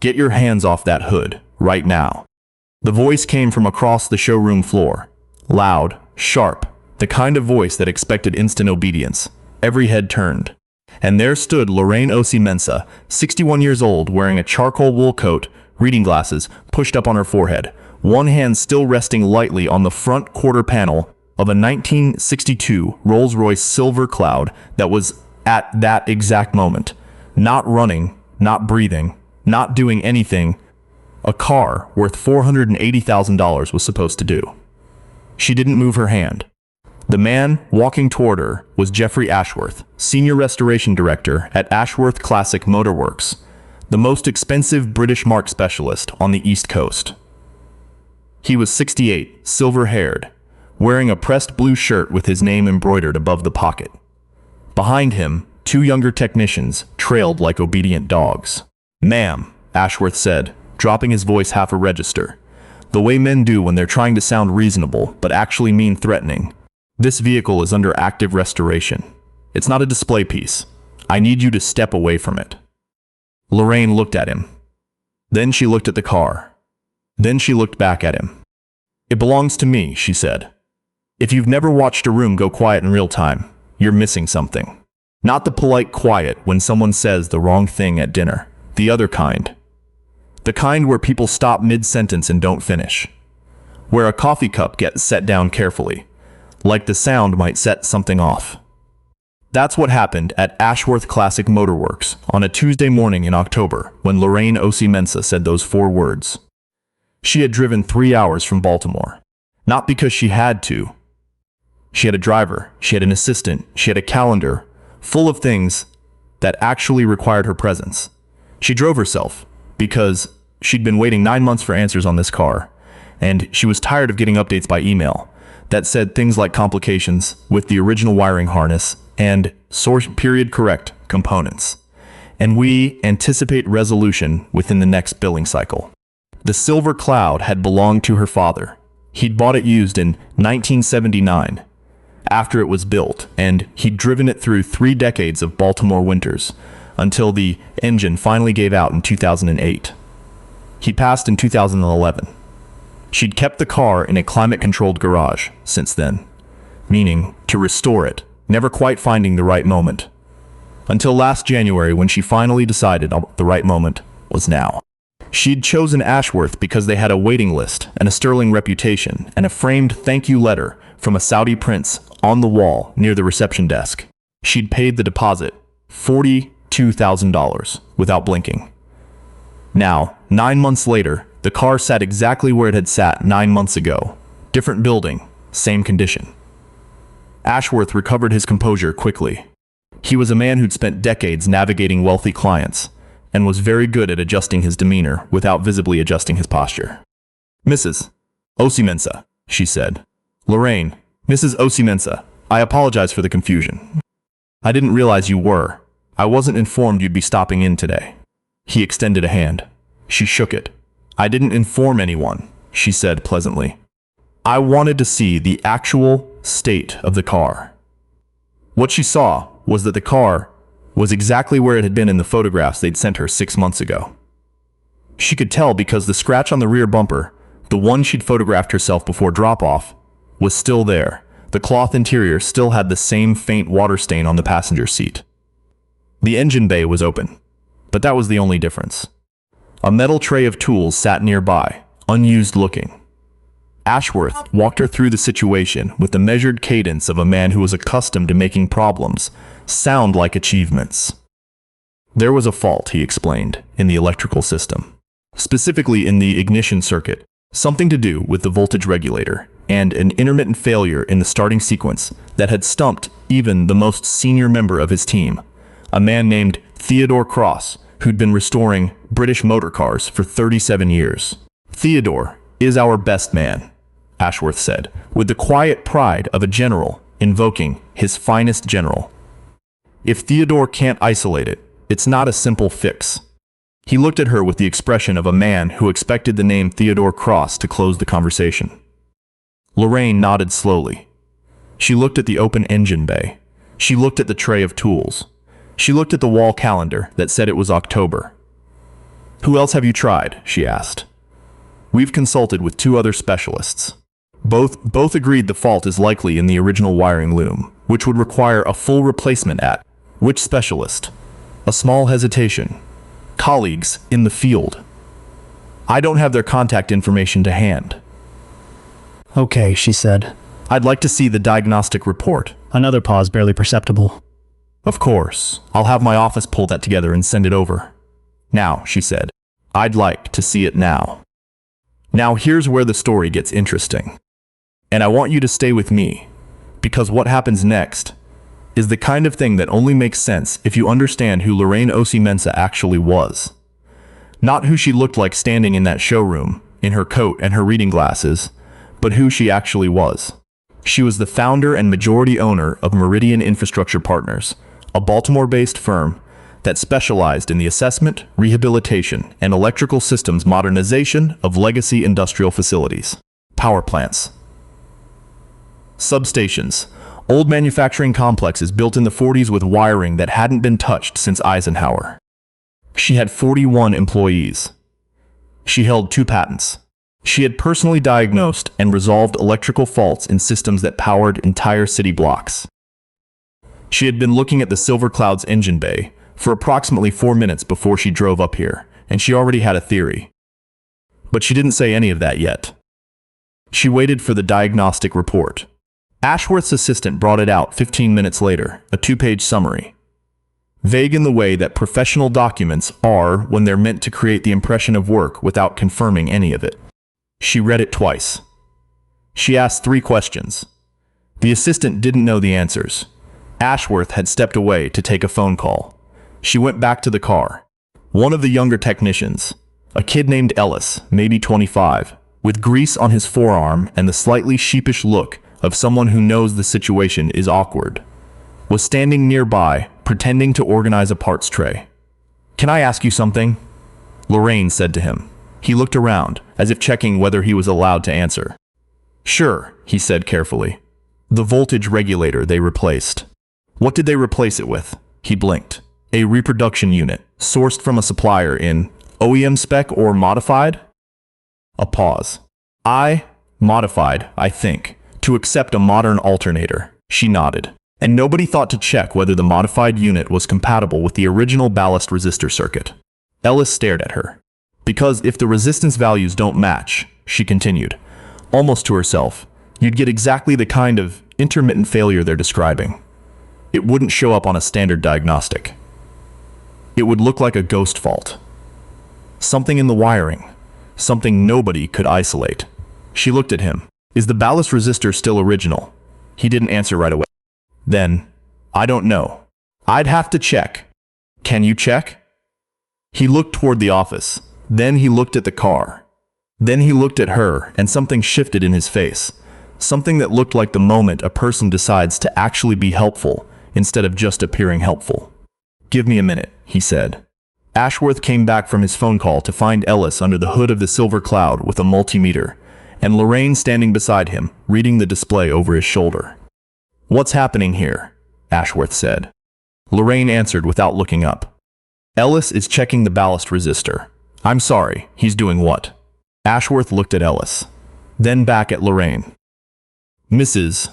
Get your hands off that hood, right now. The voice came from across the showroom floor. Loud, sharp, the kind of voice that expected instant obedience. Every head turned. And there stood Lorraine Osei-Mensah, 61 years old, wearing a charcoal wool coat, reading glasses pushed up on her forehead, one hand still resting lightly on the front quarter panel of a 1962 Rolls-Royce Silver Cloud that was at that exact moment. Not running, not breathing, not doing anything a car worth $480,000 was supposed to do. She didn't move her hand. The man walking toward her was Jeffrey Ashworth, Senior Restoration Director at Ashworth Classic Motor Works, the most expensive British marque specialist on the East Coast. He was 68, silver-haired, wearing a pressed blue shirt with his name embroidered above the pocket. Behind him, two younger technicians trailed like obedient dogs. "Ma'am," Ashworth said, dropping his voice half a register, the way men do when they're trying to sound reasonable but actually mean threatening. "This vehicle is under active restoration. It's not a display piece. I need you to step away from it." Lorraine looked at him. Then she looked at the car. Then she looked back at him. "It belongs to me," she said. "If you've never watched a room go quiet in real time, you're missing something. Not the polite quiet when someone says the wrong thing at dinner. The other kind. The kind where people stop mid-sentence and don't finish. Where a coffee cup gets set down carefully, like the sound might set something off." That's what happened at Ashworth Classic Motor Works on a Tuesday morning in October when Lorraine Osei-Mensah said those 4 words. She had driven 3 hours from Baltimore. Not because she had to. She had a driver, she had an assistant, she had a calendar full of things that actually required her presence. She drove herself because she'd been waiting 9 months for answers on this car, and she was tired of getting updates by email that said things like complications with the original wiring harness and source period correct components. And we anticipate resolution within the next billing cycle. The Silver Cloud had belonged to her father. He'd bought it used in 1979 after it was built, and he'd driven it through 3 decades of Baltimore winters until the engine finally gave out in 2008. He passed in 2011. She'd kept the car in a climate-controlled garage since then, meaning to restore it, never quite finding the right moment. Until last January when she finally decided the right moment was now. She'd chosen Ashworth because they had a waiting list and a sterling reputation and a framed thank you letter from a Saudi prince on the wall near the reception desk. She'd paid the deposit, $42,000, without blinking. Now, 9 months later, the car sat exactly where it had sat 9 months ago. Different building, same condition. Ashworth recovered his composure quickly. He was a man who'd spent decades navigating wealthy clients, and was very good at adjusting his demeanor without visibly adjusting his posture. "Mrs. Osei-Mensah," she said. "Lorraine, Mrs. Osei-Mensah, I apologize for the confusion. I didn't realize you were. I wasn't informed you'd be stopping in today." He extended a hand. She shook it. "I didn't inform anyone," she said pleasantly. "I wanted to see the actual state of the car." What she saw was that the car was exactly where it had been in the photographs they'd sent her 6 months ago. She could tell because the scratch on the rear bumper, the one she'd photographed herself before drop-off, was still there. The cloth interior still had the same faint water stain on the passenger seat. The engine bay was open, but that was the only difference. A metal tray of tools sat nearby, unused looking. Ashworth walked her through the situation with the measured cadence of a man who was accustomed to making problems sound like achievements. There was a fault, he explained, in the electrical system, specifically in the ignition circuit, something to do with the voltage regulator, and an intermittent failure in the starting sequence that had stumped even the most senior member of his team, a man named Theodore Cross, who'd been restoring British motor cars for 37 years. "Theodore is our best man," Ashworth said, with the quiet pride of a general invoking his finest general. "If Theodore can't isolate it, it's not a simple fix." He looked at her with the expression of a man who expected the name Theodore Cross to close the conversation. Lorraine nodded slowly. She looked at the open engine bay. She looked at the tray of tools. She looked at the wall calendar that said it was October. Who else have you tried? She asked. We've consulted with 2 other specialists. Both agreed the fault is likely in the original wiring loom, which would require a full replacement at. Which specialist? A small hesitation. Colleagues in the field. I don't have their contact information to hand. Okay, she said. I'd like to see the diagnostic report. Another pause, barely perceptible. Of course. I'll have my office pull that together and send it over. Now, she said. I'd like to see it now. Now here's where the story gets interesting. And I want you to stay with me, because what happens next is the kind of thing that only makes sense if you understand who Lorraine Osei-Mensah actually was. Not who she looked like standing in that showroom, in her coat and her reading glasses, but who she actually was. She was the founder and majority owner of Meridian Infrastructure Partners, a Baltimore-based firm that specialized in the assessment, rehabilitation, and electrical systems modernization of legacy industrial facilities, power plants, substations, old manufacturing complexes built in the 40s with wiring that hadn't been touched since Eisenhower. She had 41 employees. She held 2 patents. She had personally diagnosed and resolved electrical faults in systems that powered entire city blocks. She had been looking at the Silver Cloud's engine bay for approximately 4 minutes before she drove up here, and she already had a theory. But she didn't say any of that yet. She waited for the diagnostic report. Ashworth's assistant brought it out 15 minutes later, a 2-page summary. Vague in the way that professional documents are when they're meant to create the impression of work without confirming any of it. She read it twice. She asked 3 questions. The assistant didn't know the answers. Ashworth had stepped away to take a phone call. She went back to the car. One of the younger technicians, a kid named Ellis, maybe 25, with grease on his forearm and the slightly sheepish look of someone who knows the situation is awkward, was standing nearby, pretending to organize a parts tray. "Can I ask you something?" Lorraine said to him. He looked around, as if checking whether he was allowed to answer. "Sure," he said carefully. "The voltage regulator they replaced." "What did they replace it with?" He blinked. "A reproduction unit, sourced from a supplier in OEM spec or modified?" A pause. Modified, I think, to accept a modern alternator." She nodded. "And nobody thought to check whether the modified unit was compatible with the original ballast resistor circuit." Ellis stared at her. "Because if the resistance values don't match," she continued, almost to herself, "you'd get exactly the kind of intermittent failure they're describing. It wouldn't show up on a standard diagnostic. It would look like a ghost fault. Something in the wiring. Something nobody could isolate." She looked at him. "Is the ballast resistor still original?" He didn't answer right away. Then, "I don't know. I'd have to check." "Can you check?" He looked toward the office. Then he looked at the car. Then he looked at her, and something shifted in his face. Something that looked like the moment a person decides to actually be helpful instead of just appearing helpful. "Give me a minute," he said. Ashworth came back from his phone call to find Ellis under the hood of the Silver Cloud with a multimeter, and Lorraine standing beside him, reading the display over his shoulder. "What's happening here?" Ashworth said. Lorraine answered without looking up. "Ellis is checking the ballast resistor." "I'm sorry, he's doing what?" Ashworth looked at Ellis, then back at Lorraine. "Mrs.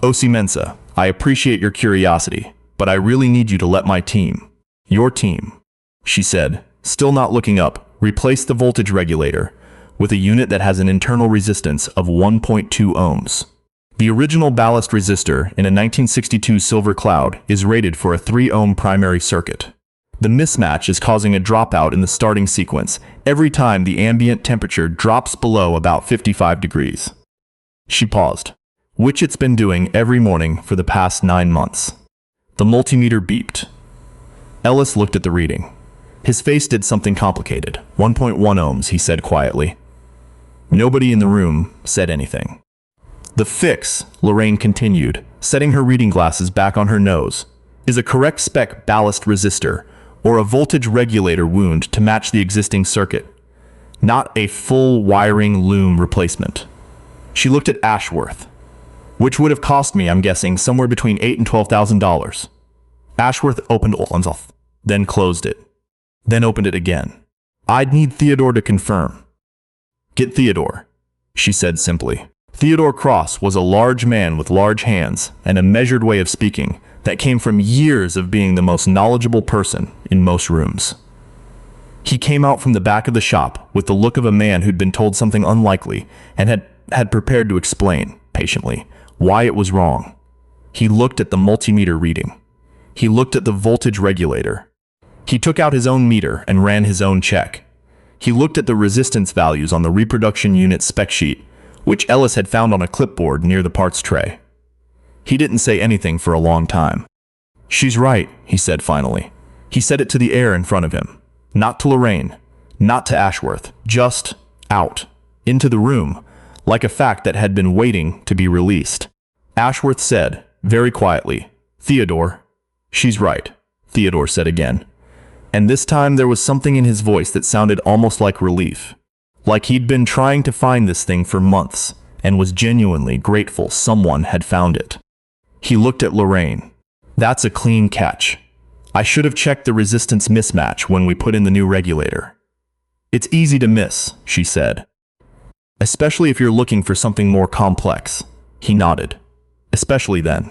Osei-Mensah, I appreciate your curiosity, but I really need you to let my team, your team," she said, still not looking up, "replace the voltage regulator with a unit that has an internal resistance of 1.2 ohms. The original ballast resistor in a 1962 Silver Cloud is rated for a 3-ohm primary circuit. The mismatch is causing a dropout in the starting sequence every time the ambient temperature drops below about 55 degrees. She paused. "Which it's been doing every morning for the past 9 months. The multimeter beeped. Ellis looked at the reading. His face did something complicated. 1.1 ohms, he said quietly. Nobody in the room said anything. "The fix," Lorraine continued, setting her reading glasses back on her nose, "is a correct spec ballast resistor, or a voltage regulator wound to match the existing circuit, not a full wiring loom replacement." She looked at Ashworth. "Which would have cost me, I'm guessing, somewhere between $8,000 and $12,000. Ashworth opened one's off, then closed it, then opened it again. I'd need Theodore to confirm. Get Theodore, she said simply. Theodore Cross was a large man with large hands and a measured way of speaking that came from years of being the most knowledgeable person in most rooms. He came out from the back of the shop with the look of a man who'd been told something unlikely and had prepared to explain, patiently, why it was wrong. He looked at the multimeter reading. He looked at the voltage regulator. He took out his own meter and ran his own check. He looked at the resistance values on the reproduction unit spec sheet, which Ellis had found on a clipboard near the parts tray. He didn't say anything for a long time. She's right, he said finally. He said it to the air in front of him. Not to Lorraine, not to Ashworth, just out, into the room, like a fact that had been waiting to be released. Ashworth said, very quietly, Theodore. She's right, Theodore said again. And this time there was something in his voice that sounded almost like relief. Like he'd been trying to find this thing for months and was genuinely grateful someone had found it. He looked at Lorraine. That's a clean catch. I should have checked the resistance mismatch when we put in the new regulator. It's easy to miss, she said. Especially if you're looking for something more complex. He nodded. Especially then.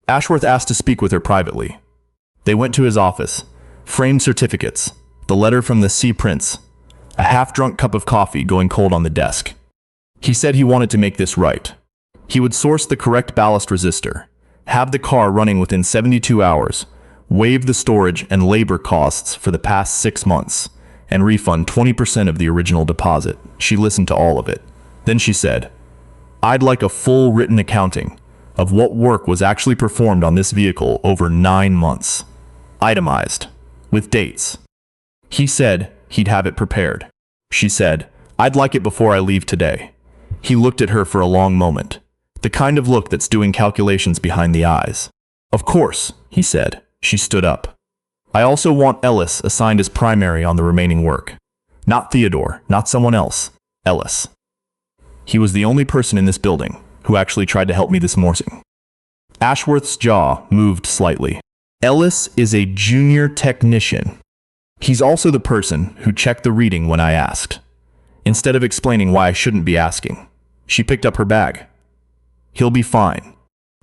Ashworth asked to speak with her privately. They went to his office. Framed certificates, the letter from the Sea Prince, a half-drunk cup of coffee going cold on the desk. He said he wanted to make this right. He would source the correct ballast resistor, have the car running within 72 hours, waive the storage and labor costs for the past 6 months, and refund 20% of the original deposit. She listened to all of it. Then she said, I'd like a full written accounting of what work was actually performed on this vehicle over 9 months. Itemized. With dates. He said he'd have it prepared. She said, I'd like it before I leave today. He looked at her for a long moment, the kind of look that's doing calculations behind the eyes. Of course, he said. She stood up. I also want Ellis assigned as primary on the remaining work. Not Theodore, not someone else. Ellis. He was the only person in this building who actually tried to help me this morning. Ashworth's jaw moved slightly. Ellis is a junior technician. He's also the person who checked the reading when I asked. Instead of explaining why I shouldn't be asking, she picked up her bag. He'll be fine.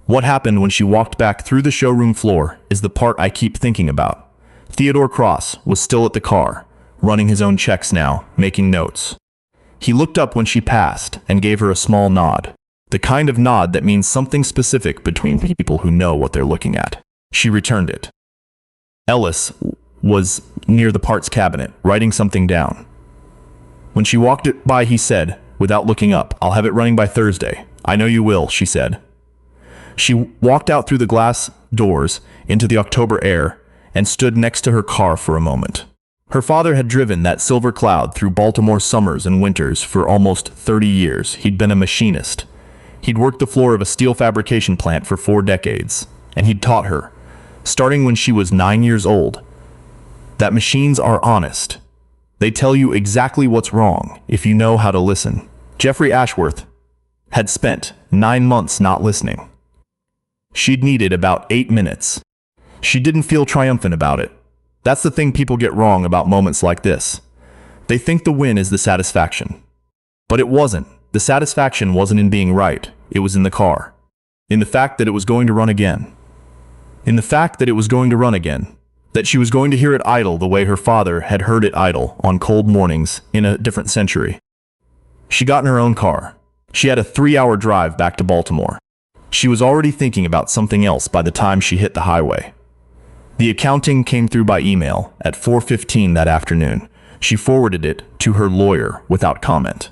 What happened when she walked back through the showroom floor is the part I keep thinking about. Theodore Cross was still at the car, running his own checks now, making notes. He looked up when she passed and gave her a small nod. The kind of nod that means something specific between people who know what they're looking at. She returned it. Ellis was near the parts cabinet, writing something down. When she walked it by, he said, without looking up, I'll have it running by Thursday. I know you will, she said. She walked out through the glass doors into the October air and stood next to her car for a moment. Her father had driven that silver cloud through Baltimore summers and winters for almost 30 years. He'd been a machinist. He'd worked the floor of a steel fabrication plant for 4 decades, and he'd taught her, starting when she was 9 years old, that machines are honest. They tell you exactly what's wrong if you know how to listen. Jeffrey Ashworth had spent 9 months not listening. She'd needed about 8 minutes. She didn't feel triumphant about it. That's the thing people get wrong about moments like this. They think the win is the satisfaction. But it wasn't. The satisfaction wasn't in being right. It was in the car. In the fact that it was going to run again. In the fact that it was going to run again. That she was going to hear it idle the way her father had heard it idle on cold mornings in a different century. She got in her own car. She had a 3-hour drive back to Baltimore. She was already thinking about something else by the time she hit the highway. The accounting came through by email at 4:15 that afternoon. She forwarded it to her lawyer without comment.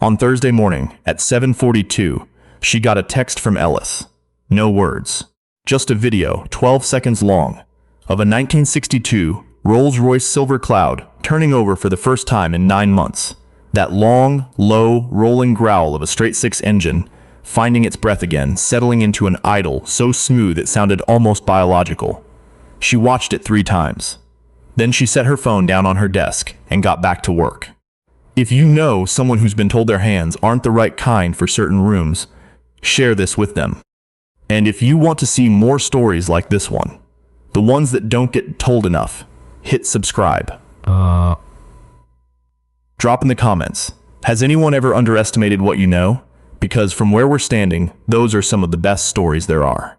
On Thursday morning at 7:42, she got a text from Ellis. No words. Just a video, 12 seconds long, of a 1962 Rolls-Royce Silver Cloud turning over for the first time in 9 months. That long, low, rolling growl of a straight-six engine, finding its breath again, settling into an idle so smooth it sounded almost biological. She watched it 3 times. Then she set her phone down on her desk and got back to work. If you know someone who's been told their hands aren't the right kind for certain rooms, share this with them. And if you want to see more stories like this one, the ones that don't get told enough, hit subscribe. Drop in the comments. Has anyone ever underestimated what you know? Because from where we're standing, those are some of the best stories there are.